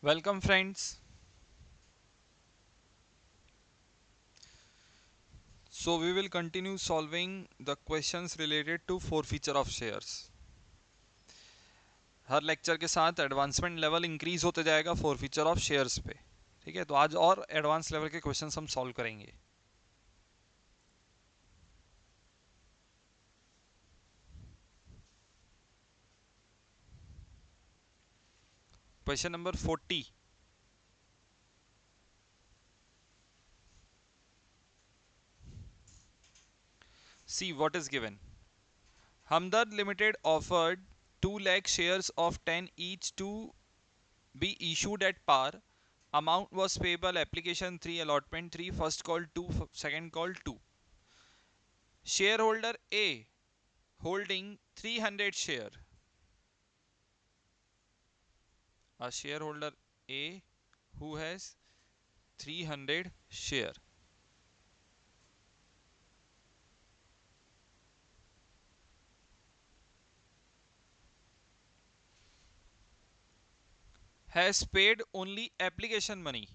Welcome, friends. So, we will continue solving the questions related to forfeiture of shares. Her lecture के साथ advancement level increase होते जाएगा forfeiture of shares पे. ठीक है, तो आज और एडवांस लेवल के क्वेश्चंस हम सॉल्व करेंगे. Question number 40. See what is given. Hamdard Limited offered 2 lakh shares of 10 each to be issued at par. Amount was payable application 3, allotment 3, first call 2, second call 2. Shareholder A holding 300 share. A shareholder A who has 300 share has paid only application money.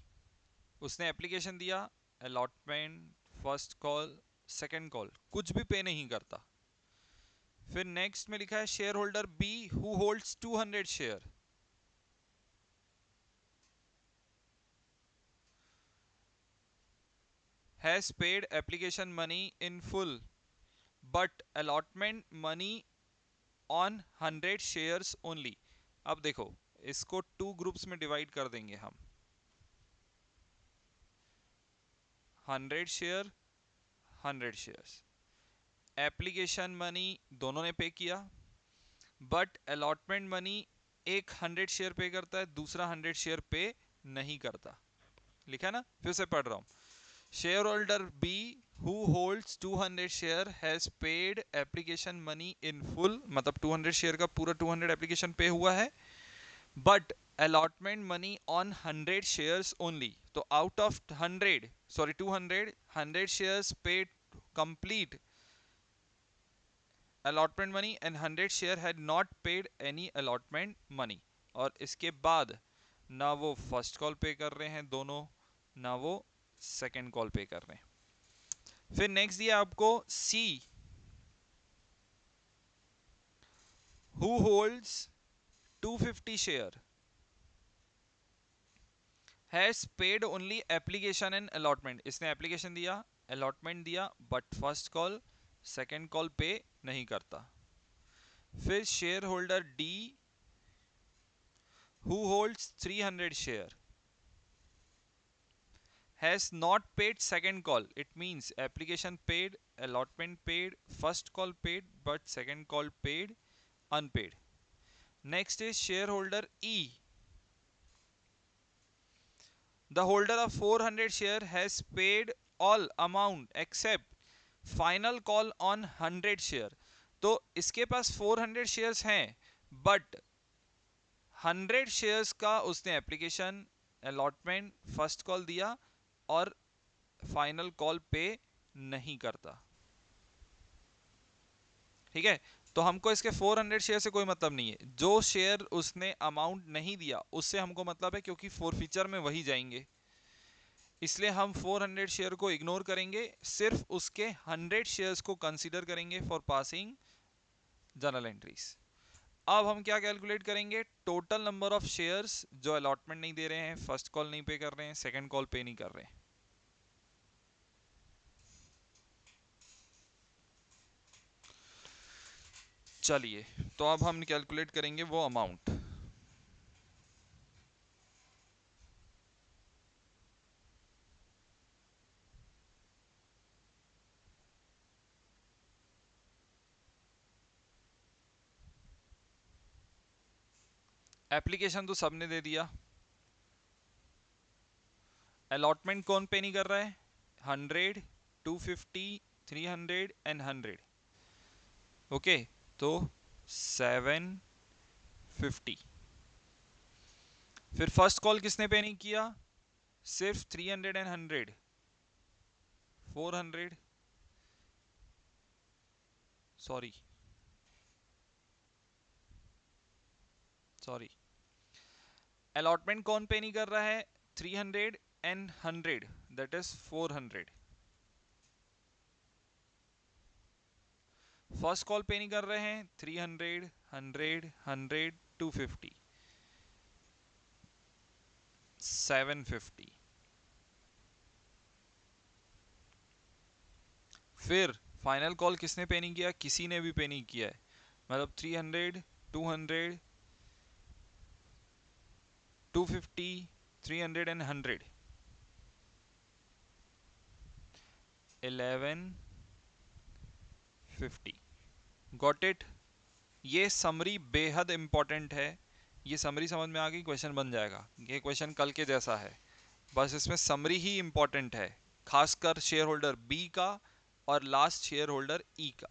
उसने application दिया, allotment, first call, second call, कुछ भी पे नहीं करता. फिर next में लिखा है share holder B who holds 200 share. Has paid application money in full but allotment money on 100 shares only. अब देखो, इसको टू ग्रुप्स में डिवाइड कर देंगे हम. 100 शेयर, 100 शेयर्स. एप्लीकेशन मनी दोनों ने पे किया, बट अलॉटमेंट मनी एक 100 शेयर पे करता है, दूसरा 100 शेयर पे नहीं करता. लिखा है ना, फिर से पढ़ रहा हूं. Share holder B who holds 200 share has paid application money in full, मतलब 200 शेयर का पूरा 200 एप्लीकेशन पे हुआ है, but allotment money on 100 shares only. तो out of 100, sorry 200 shares paid complete allotment money and 100 share had not paid any allotment money. और इसके बाद ना वो फर्स्ट कॉल पे कर रहे हैं दोनों, ना वो सेकंड कॉल पे कर रहे हैं. फिर नेक्स्ट दिया आपको see who holds 250 share has paid only application and allotment. इसने एप्लीकेशन दिया, अलॉटमेंट दिया, but first call second call pay नहीं करता. फिर share holder D who holds 300 share has not paid second call. It means application paid, allotment paid, first call paid, but second call paid, unpaid. Next is shareholder E. The holder of 400 share has paid all amount except final call on 100 share. तो इसके पास 400 shares हैं, but 100 shares का उसने application, allotment, first call दिया और final call pay नहीं करता. ठीक है, तो हमको इसके 400 शेयर से कोई मतलब नहीं है. जो शेयर उसने अमाउंट नहीं दिया उससे हमको मतलब है, क्योंकि फीचर में वही जाएंगे. इसलिए हम 400 शेयर को इग्नोर करेंगे, सिर्फ उसके 100 शेयर्स को कंसीडर करेंगे फॉर पासिंग जर्नल एंट्रीज. अब हम क्या कैलकुलेट करेंगे, टोटल नंबर ऑफ शेयर्स जो अलॉटमेंट नहीं दे रहे हैं, फर्स्ट कॉल नहीं पे कर रहे हैं, सेकंड कॉल पे नहीं कर रहे हैं. चलिए, तो अब हम कैलकुलेट करेंगे वो अमाउंट. एप्लीकेशन तो सबने दे दिया, अलॉटमेंट कौन पे नहीं कर रहा है, 100, 250, 300 एंड 100. ओके, तो 750. फिर फर्स्ट कॉल किसने पे नहीं किया, सिर्फ 300 एंड 100, 400, सॉरी सॉरी, अलॉटमेंट कौन पे नहीं कर रहा है? 300 and 100, that is 400। First call pay नहीं कर रहे हैं, 300, 100, 100, 250, 750। फिर फाइनल कॉल किसने पे नहीं किया? किसी ने भी पे नहीं किया है, मतलब 300, 200, 250, 300 एंड 100, 1150। Got it? ये समरी बेहद इंपॉर्टेंट है। ये समरी समझ में आ गई, क्वेश्चन बन जाएगा। ये क्वेश्चन कल के जैसा है, बस इसमें समरी ही इंपॉर्टेंट है, खासकर शेयर होल्डर बी का और लास्ट शेयर होल्डर ई का।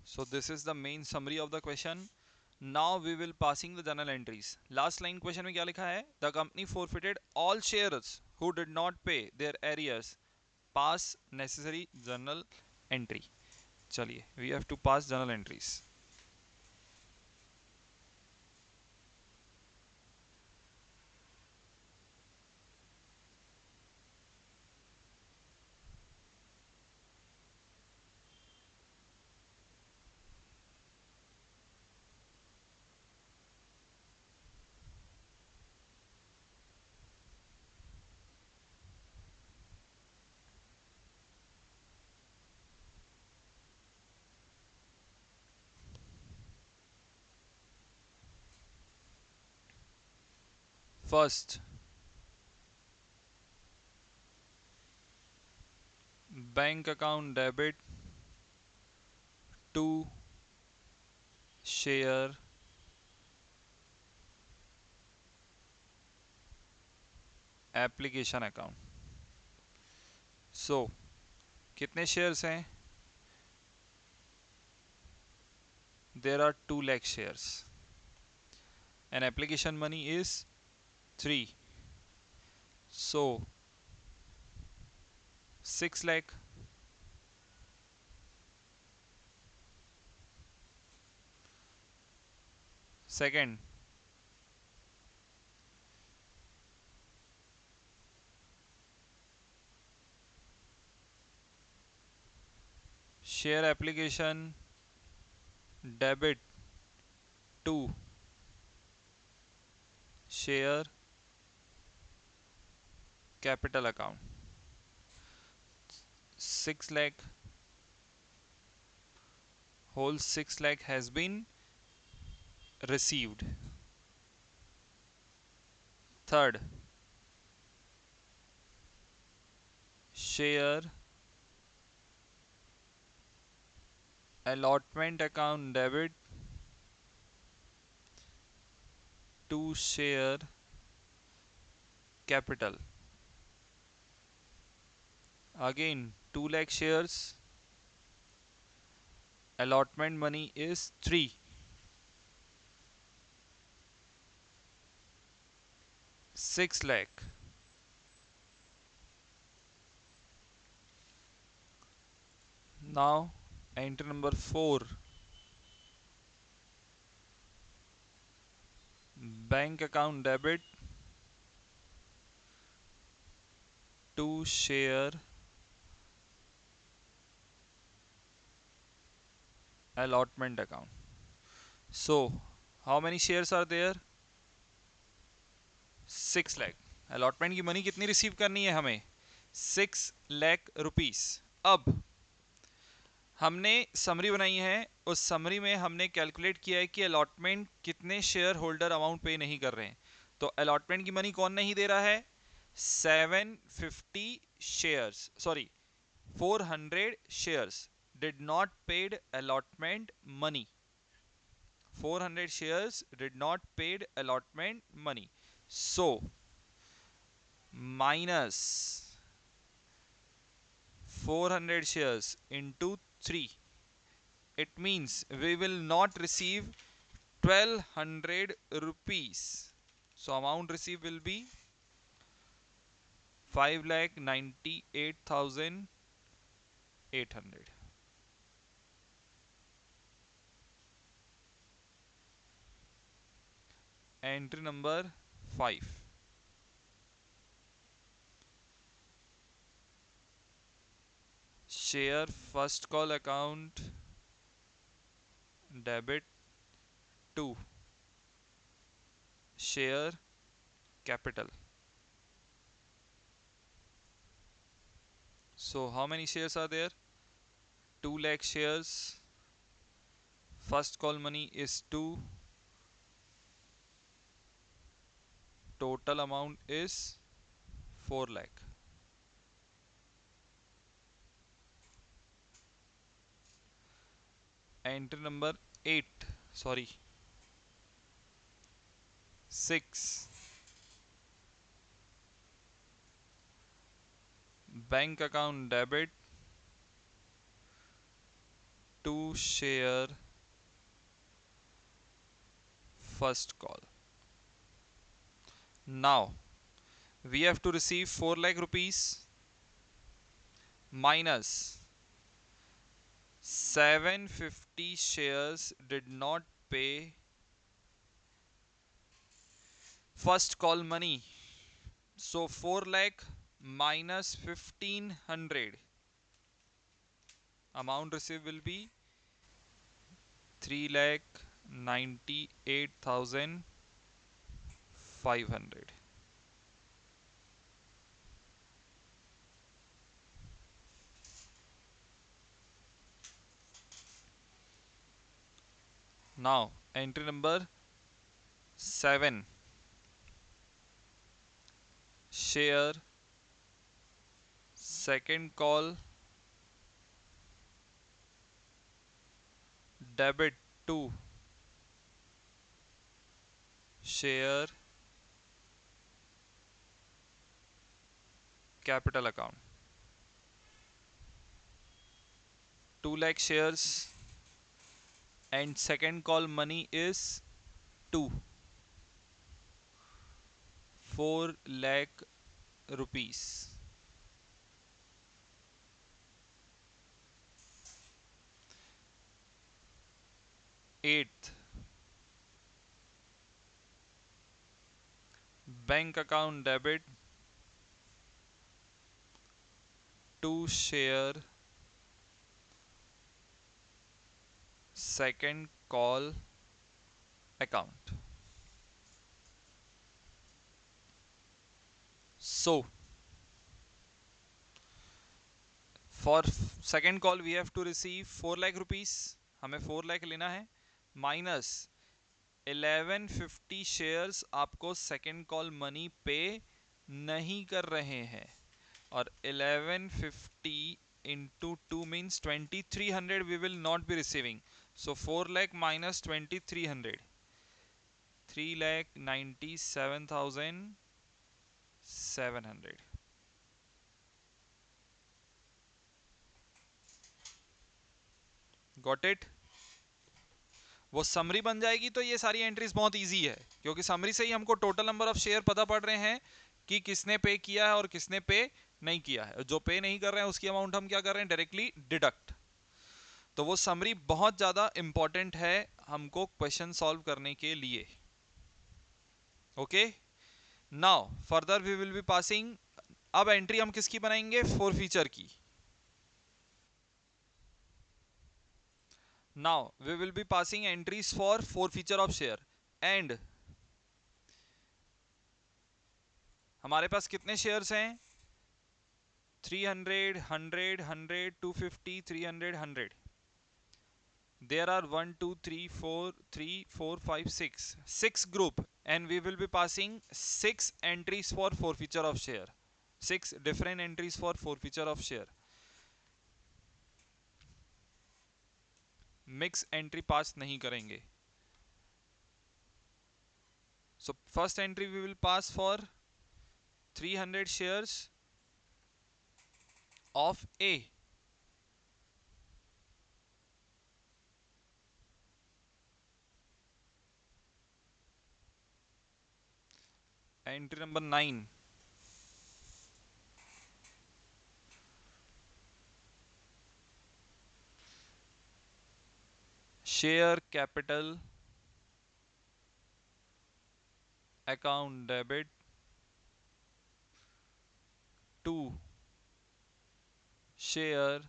So this is the main summary of the question. Now we will passing the journal entries. Last line question में क्या लिखा है? The company forfeited all shares who did not pay their arrears. Pass necessary journal entry. चलिए, we have to pass journal entries. First, bank account debit to share application account. So कितने shares हैं? There are 2 lakh shares and application money is 3. So 6 lakh. Second, share application debit to share capital account. 6 lakh, whole 6 lakh has been received. Third, share allotment account debit to share capital. Again 2 lakh shares, allotment money is 3. 6 lakh. Now enter number 4, bank account debit to share allotment account. So how many shares are there? 6 lakh. Allotment की money कितनी receive करनी है हमें? 6 lakh rupees. अब हमने summary बनाई है, उस समरी में हमने कैलकुलेट किया है कि अलॉटमेंट कितने शेयर होल्डर अमाउंट पे नहीं कर रहे हैं। तो अलॉटमेंट की मनी कौन नहीं दे रहा है? 750 shares, sorry 400 shares did not paid allotment money. 400 shares did not paid allotment money. So minus 400 shares into 3, it means we will not receive 1200 rupees. So amount received will be 5,98,800. Entry number 5. Share first call account debit to share capital. So how many shares are there? 2 lakh shares. First call money is 2. Total amount is 4 lakh. Entry number 8. Sorry. 6. Bank account debit to share first call. Now we have to receive 4 lakh rupees minus 750 shares did not pay first call money. So 4 lakh minus 1500, amount received will be 3 lakh 98,500. Now entry number 7. Share second call debit to share capital account. 2 lakh shares and second call money is 2. 4 lakh rupees. 8th, bank account debit to share second call account. So for second call we have to receive 4 lakh rupees. हमें 4 lakh लेना है minus 1150 shares आपको second call money पे नहीं कर रहे हैं और 1150 into 2 means 2300 we will not be receiving. So 4 lakh minus 2300, 3 lakh 97,700. Got it? वो समरी बन जाएगी तो ये सारी एंट्रीज बहुत इजी है क्योंकि समरी से ही हमको टोटल नंबर ऑफ शेयर पता पड़ रहे हैं कि किसने पे किया है और किसने पे नहीं किया है. जो पे नहीं कर रहे हैं उसकी अमाउंट हम क्या कर रहे हैं, डायरेक्टली डिडक्ट. तो वो समरी बहुत ज्यादा इंपॉर्टेंट है हमको क्वेश्चन सॉल्व करने के लिए. Okay, now further we will be passing. अब एंट्री हम किसकी बनाएंगे, फोर फीचर की. Now we will be passing entries for forfeiture of share. And हमारे पास कितने शेयर्स हैं, 300, 100, 100, 250, 300, 100. There are 1, 2, 3, 4, 3, 4, 5, 6. 6 group, and we will be passing 6 entries for forfeiture of share. 6 different entries for forfeiture of share. Mix entry pass नहीं करेंगे. So first entry we will pass for 300 shares of A. Entry number 9. Share capital account debit to share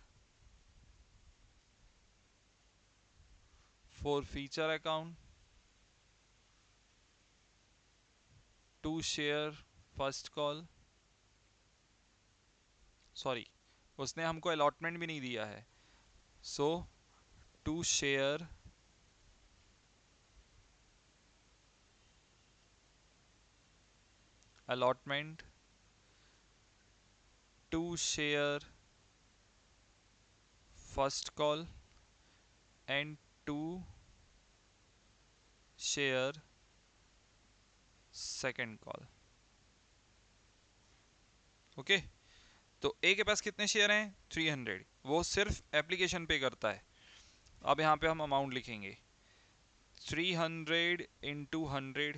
forfeiture account to share first call, sorry उसने हमको allotment भी नहीं दिया है, so to share allotment to share first call and to share second call। Okay, तो ए के पास कितने share हैं? 300। वो सिर्फ एप्लीकेशन पे करता है। अब यहाँ पे हम अमाउंट लिखेंगे 300 इंटू 100,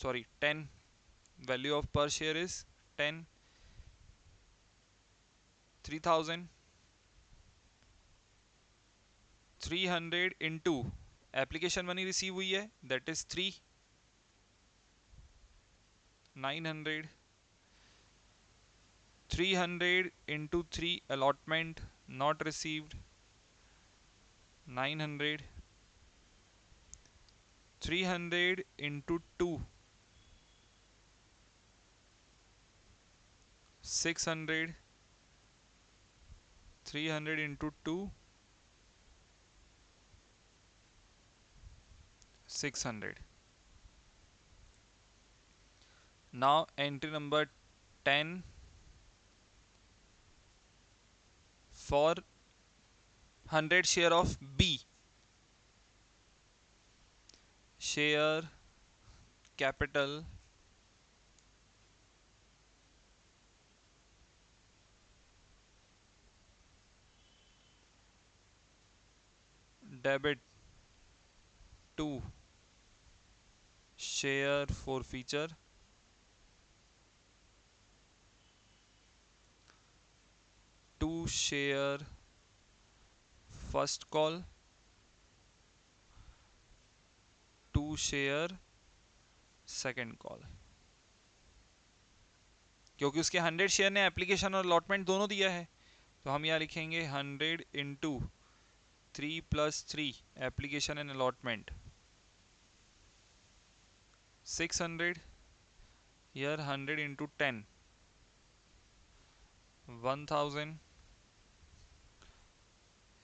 सॉरी 10, वैल्यू ऑफ पर share is 10, 3000। 300 into application money receive हुई है that is 3, 900। 300 into 3 allotment not received 900। 300 into 2 600। 300 into 2 600। now entry number 10 for 100 share of B, share capital debit to share for feature to share first call to share second call। क्योंकि उसके 100 share ने application और allotment दोनों दिया है, तो हम यहाँ लिखेंगे 100 into 3 plus 3 application and allotment 600। Here 100 into 10 1000।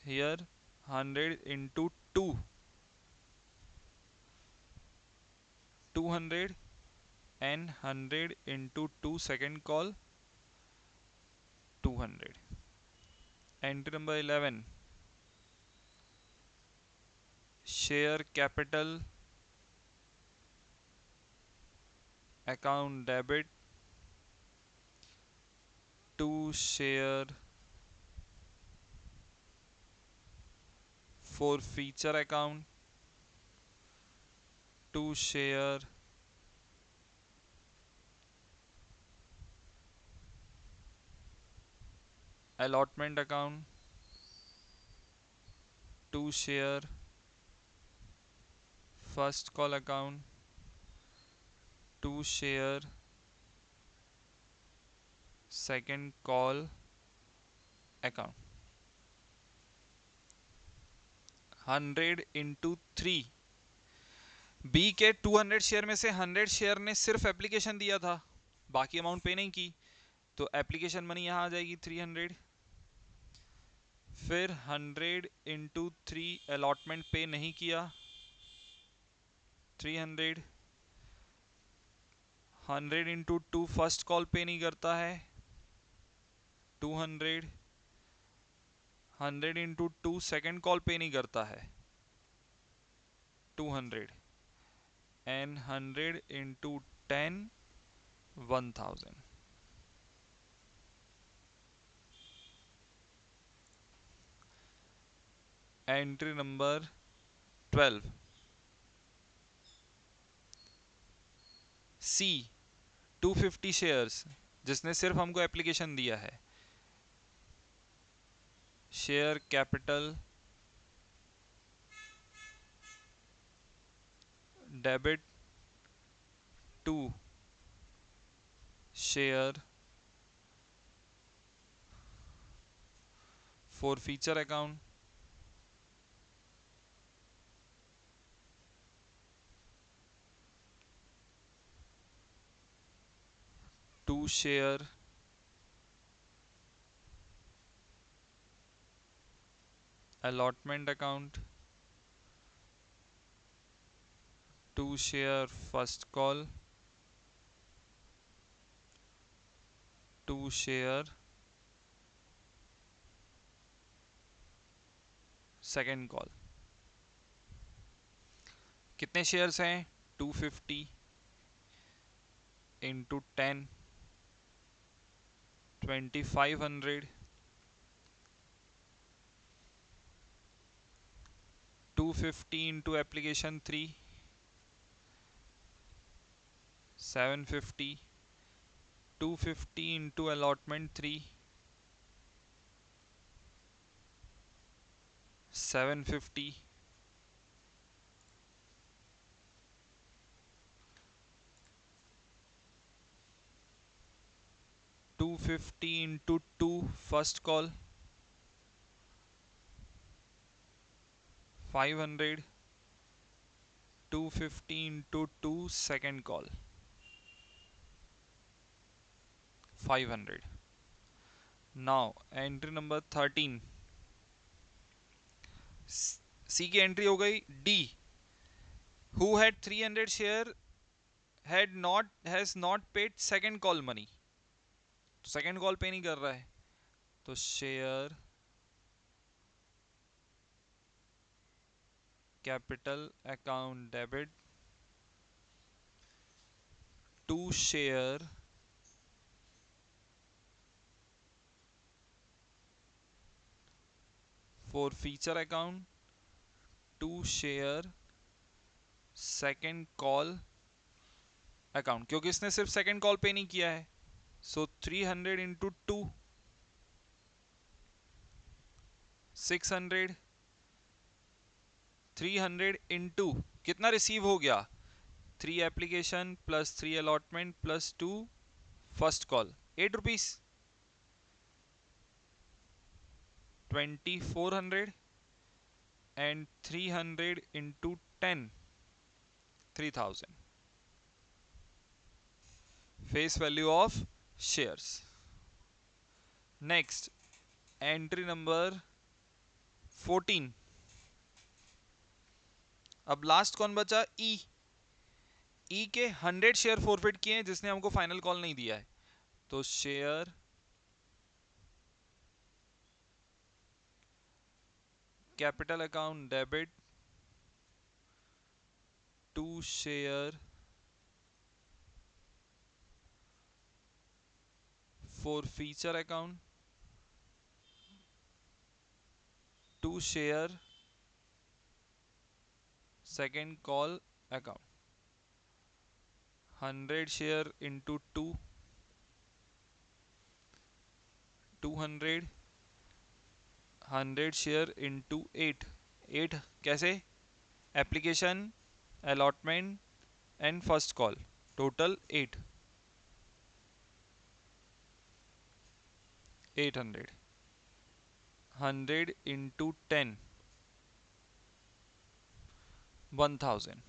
Here 100 into 2 200 and 100 into 2 second call 200। entry number 11 share capital account debit to share for feature account to share allotment account to share first call account to share second call account। 100 into 3, B के 200 share में से 100 share ने सिर्फ application दिया था, बाकी amount पे नहीं की, तो एप्लीकेशन मनी यहाँ आ जाएगी 300। फिर 100 इंटू 3 अलॉटमेंट पे नहीं किया 300। 100 इंटू 2 फर्स्ट कॉल पे नहीं करता है 200। 100 इंटू 2 सेकेंड कॉल पे नहीं करता है 200 and 100 into 10 1000। Entry number 12 C 250 shares, जिसने सिर्फ हमको एप्लीकेशन दिया है, share capital Debit to share forfeiture account. To share allotment account. To share first call. To share second call. कितने शेयर्स हैं? 250 into 10, 2500. 250 into application 3, 750. 250 into allotment 3, 750. 250 into 2 first call, 500. 250 into 2 second call, 500. Now entry number 13. C की एंट्री हो गई. D, who had 300 share has not paid second call money. तो second call pay नहीं कर रहा है, तो share capital account debit to share forfeiture account to share second call account, क्योंकि इसने सिर्फ सेकेंड कॉल पे नहीं किया है. So 300 into 2, 600. 300 इंटू कितना रिसीव हो गया? 3 application plus 3 allotment plus 2 first call, 8 rupees. 2400 and 300 into 10, 3000. Face value of shares. Next entry number 14. अब लास्ट कौन बचा? ई. ई के 100 शेयर फॉरफिट किए हैं जिसने हमको फाइनल कॉल नहीं दिया है. तो share capital account debit to share forfeiture account to share second call account. 100 share into 2, 200. 100 share into 8, 8 कैसे? Application, allotment and first call, total 8, 800. 100 into 10, 1000.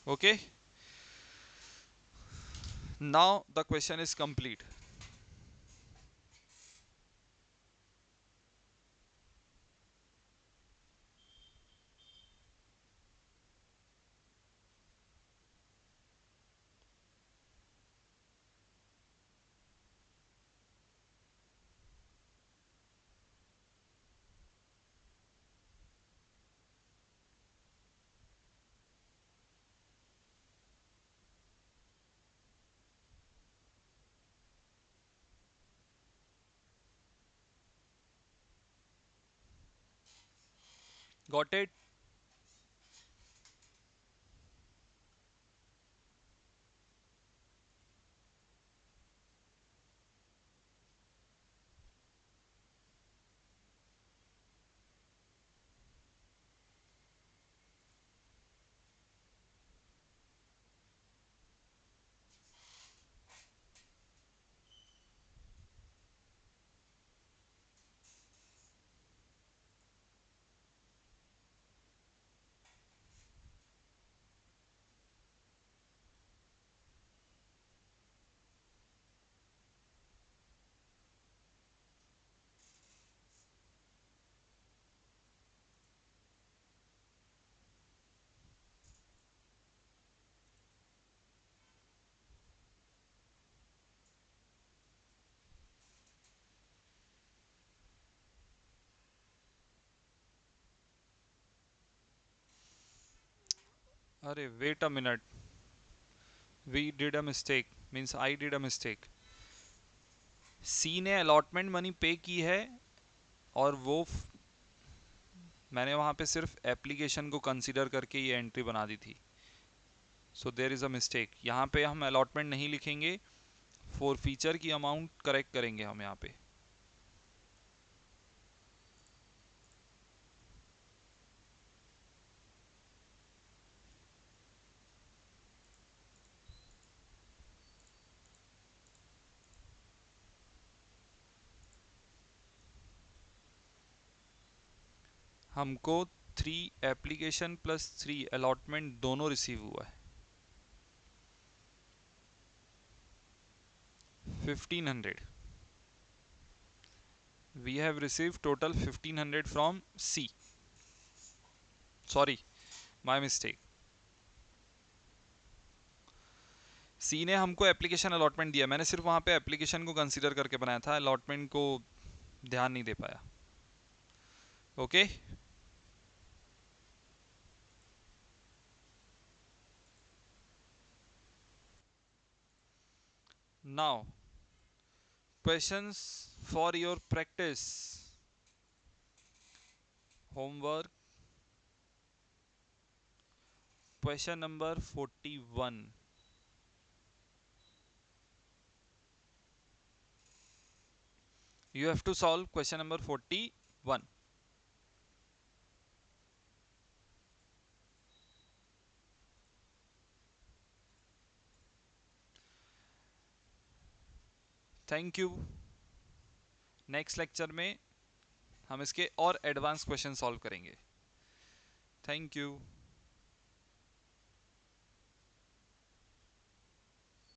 Okay, now the question is complete. Got it? अरे wait a minute, we did a mistake, means I did a mistake. C ने allotment money पे की है, और वो मैंने वहाँ पे सिर्फ एप्लीकेशन को कंसीडर करके ये एंट्री बना दी थी। So there is a mistake, यहाँ पे हम अलॉटमेंट नहीं लिखेंगे, फॉर फीचर की अमाउंट करेक्ट करेंगे हम यहाँ पे। हमको 3 एप्लीकेशन प्लस 3 अलॉटमेंट दोनों रिसीव हुआ है। 1500, we have receive total 1500 from C. Sorry, my mistake. C ने हमको एप्लीकेशन अलॉटमेंट दिया, मैंने सिर्फ वहाँ पे एप्लीकेशन को कंसीडर करके बनाया था, अलॉटमेंट को ध्यान नहीं दे पाया। Okay, now questions for your practice, homework. Question number 41, you have to solve question number 41. Thank you. Next lecture में हम इसके और एडवांस क्वेश्चन सॉल्व करेंगे। Thank you.